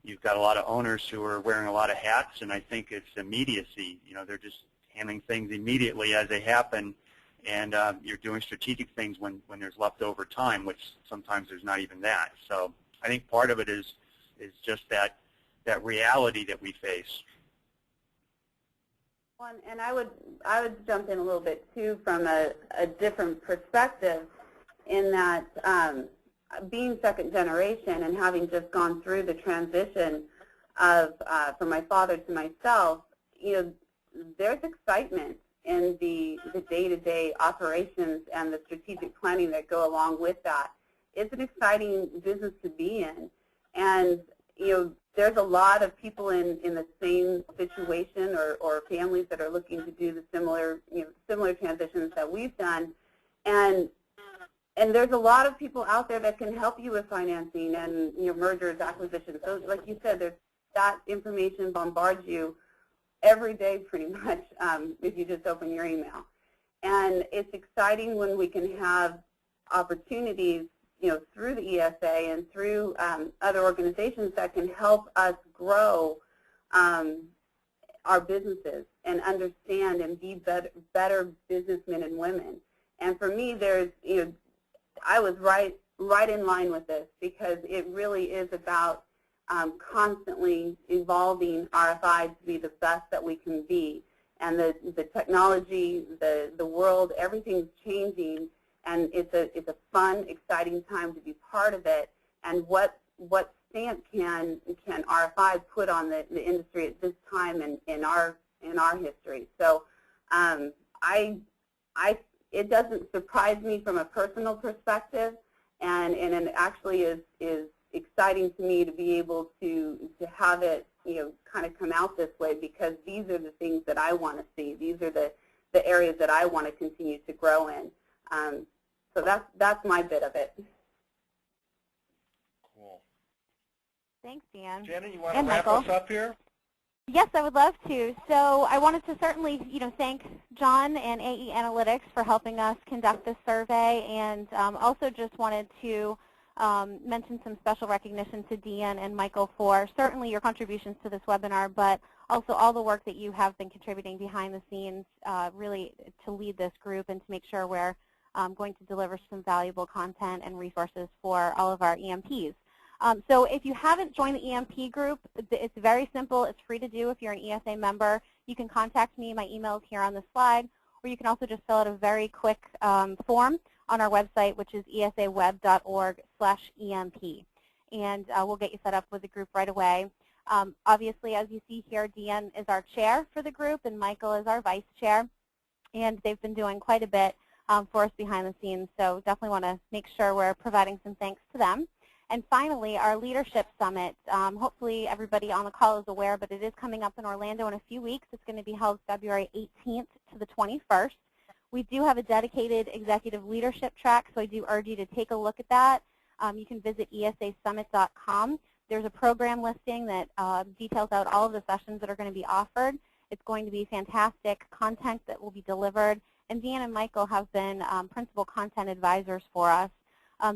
you've got a lot of owners who are wearing a lot of hats, and I think it's immediacy. They're just handling things immediately as they happen, and you're doing strategic things when there's leftover time, which sometimes there's not even that. So I think part of it is just that reality that we face. Well, and I would jump in a little bit too from a different perspective, in that being second generation and having just gone through the transition of from my father to myself, there's excitement in the day-to-day operations and the strategic planning that go along with that. It's an exciting business to be in, and there's a lot of people in the same situation or families that are looking to do the similar transitions that we've done, and there's a lot of people out there that can help you with financing and mergers, acquisitions. So like you said, that information bombards you every day pretty much if you just open your email. And it's exciting when we can have opportunities through the ESA and through other organizations that can help us grow our businesses and understand and be better businessmen and women. And for me, I was right in line with this, because it really is about constantly evolving RFI to be the best that we can be. And the technology, the world, everything's changing, and it's a fun, exciting time to be part of it. And what stamp can RFI put on the industry at this time in our history? So it doesn't surprise me from a personal perspective, and it actually is exciting to me to be able to have it kind of come out this way, because these are the things that I want to see. These are the areas that I want to continue to grow in. So that's my bit of it. Cool. Thanks, Dan. Janet, you want to and wrap Michael. us up here? Yes, I would love to. So I wanted to certainly, thank John and AE Analytics for helping us conduct this survey, and also just wanted to mention some special recognition to Deanne and Michael for certainly your contributions to this webinar, but also all the work that you have been contributing behind the scenes, really to lead this group and to make sure we're going to deliver some valuable content and resources for all of our EMPs. So if you haven't joined the EMP group, it's very simple. It's free to do if you're an ESA member. You can contact me. My email is here on the slide, or you can also just fill out a very quick form on our website, which is esaweb.org/EMP. And we'll get you set up with the group right away. Obviously, as you see here, Deanne is our chair for the group, and Michael is our vice chair. And they've been doing quite a bit for us behind the scenes, so definitely want to make sure we're providing some thanks to them. And finally, our Leadership Summit. Hopefully everybody on the call is aware, but it is coming up in Orlando in a few weeks. It's going to be held February 18th to the 21st. We do have a dedicated executive leadership track, so I do urge you to take a look at that. You can visit esasummit.com. There's a program listing that details out all of the sessions that are going to be offered. It's going to be fantastic content that will be delivered. And Deanne and Michael have been principal content advisors for us.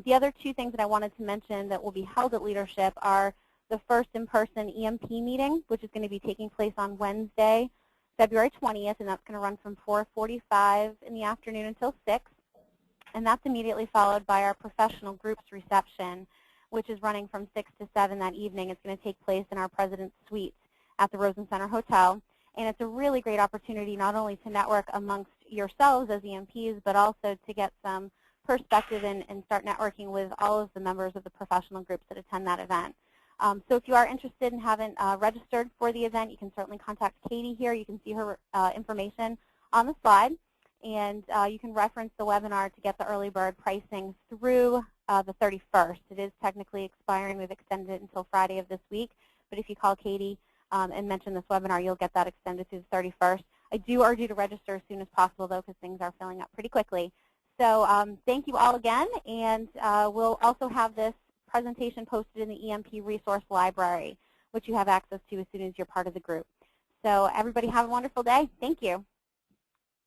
The other two things that I wanted to mention that will be held at Leadership are the first in-person EMP meeting, which is going to be taking place on Wednesday, February 20th, and that's going to run from 4:45 in the afternoon until 6. And that's immediately followed by our professional groups reception, which is running from 6 to 7 that evening. It's going to take place in our President's Suite at the Rosen Center Hotel. And it's a really great opportunity not only to network amongst yourselves as EMPs, but also to get some perspective and start networking with all of the members of the professional groups that attend that event. So if you are interested and haven't registered for the event, you can certainly contact Katie here. You can see her information on the slide. And you can reference the webinar to get the early bird pricing through the 31st. It is technically expiring. We've extended it until Friday of this week. But if you call Katie and mention this webinar, you'll get that extended through the 31st. I do urge you to register as soon as possible, though, because things are filling up pretty quickly. So thank you all again, and we'll also have this presentation posted in the EMP resource library, which you have access to as soon as you're part of the group. So everybody have a wonderful day. Thank you.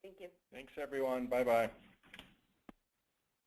Thank you. Thanks, everyone. Bye-bye.